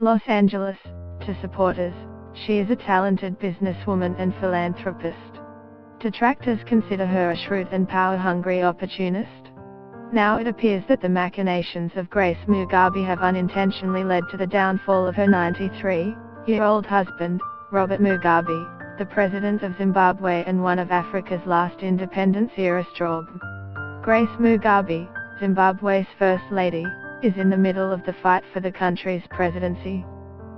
Los Angeles. To supporters, she is a talented businesswoman and philanthropist. Detractors consider her a shrewd and power-hungry opportunist. Now it appears that the machinations of Grace Mugabe have unintentionally led to the downfall of her 93-year-old husband, Robert Mugabe, the president of Zimbabwe and one of Africa's last independence-era strong. Grace Mugabe, Zimbabwe's First Lady, is in the middle of the fight for the country's presidency.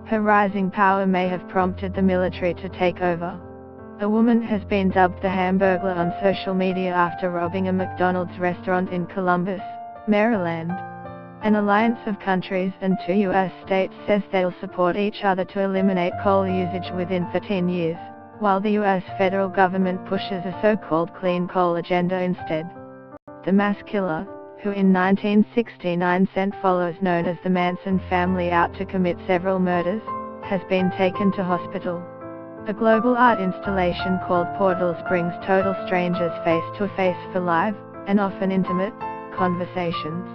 Her rising power may have prompted the military to take over. A woman has been dubbed the Hamburglar on social media after robbing a McDonald's restaurant in Columbus, Maryland. An alliance of countries and 2 U.S. states says they'll support each other to eliminate coal usage within 13 years, while the U.S. federal government pushes a so-called clean coal agenda instead. The mass killer, who in 1969 sent followers known as the Manson family out to commit several murders, has been taken to hospital. A global art installation called Portals brings total strangers face to face for live, and often intimate, conversations.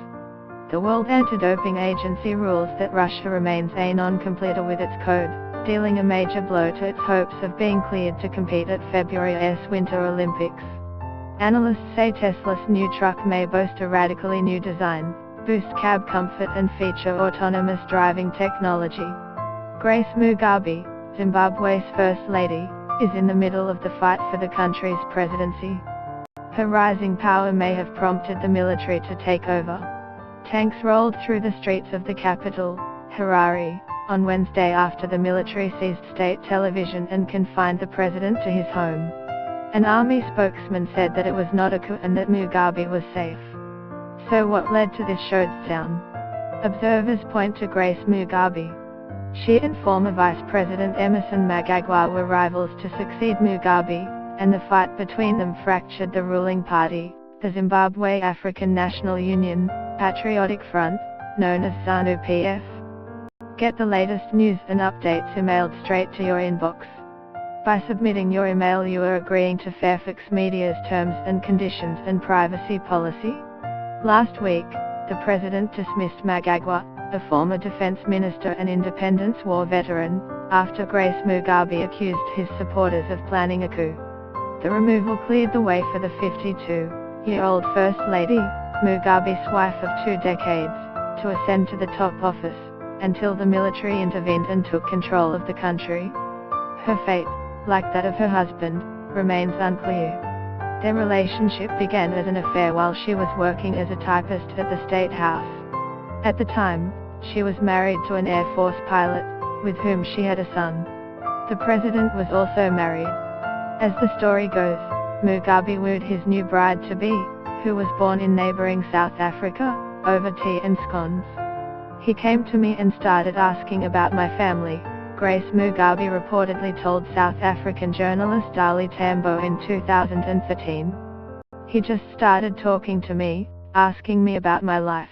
The World Anti-Doping Agency rules that Russia remains a non-completer with its code, dealing a major blow to its hopes of being cleared to compete at February's Winter Olympics. Analysts say Tesla's new truck may boast a radically new design, boost cab comfort and feature autonomous driving technology. Grace Mugabe, Zimbabwe's First Lady, is in the middle of the fight for the country's presidency. Her rising power may have prompted the military to take over. Tanks rolled through the streets of the capital, Harare, on Wednesday after the military seized state television and confined the president to his home. An army spokesman said that it was not a coup and that Mugabe was safe. So what led to this showdown? Observers point to Grace Mugabe. She and former Vice President Emerson Mnangagwa were rivals to succeed Mugabe, and the fight between them fractured the ruling party, the Zimbabwe African National Union, Patriotic Front, known as ZANU-PF. Get the latest news and updates emailed straight to your inbox. By submitting your email you are agreeing to Fairfax Media's terms and conditions and privacy policy. Last week, the president dismissed Mnangagwa, a former defense minister and independence war veteran, after Grace Mugabe accused his supporters of planning a coup. The removal cleared the way for the 52-year-old First Lady, Mugabe's wife of 2 decades, to ascend to the top office, until the military intervened and took control of the country. Her fate, like that of her husband, remains unclear. Their relationship began as an affair while she was working as a typist at the State House. At the time, she was married to an Air Force pilot, with whom she had a son. The president was also married. As the story goes, Mugabe wooed his new bride-to-be, who was born in neighboring South Africa, over tea and scones. He came to me and started asking about my family, Grace Mugabe reportedly told South African journalist Dali Tambo in 2013. He just started talking to me, asking me about my life.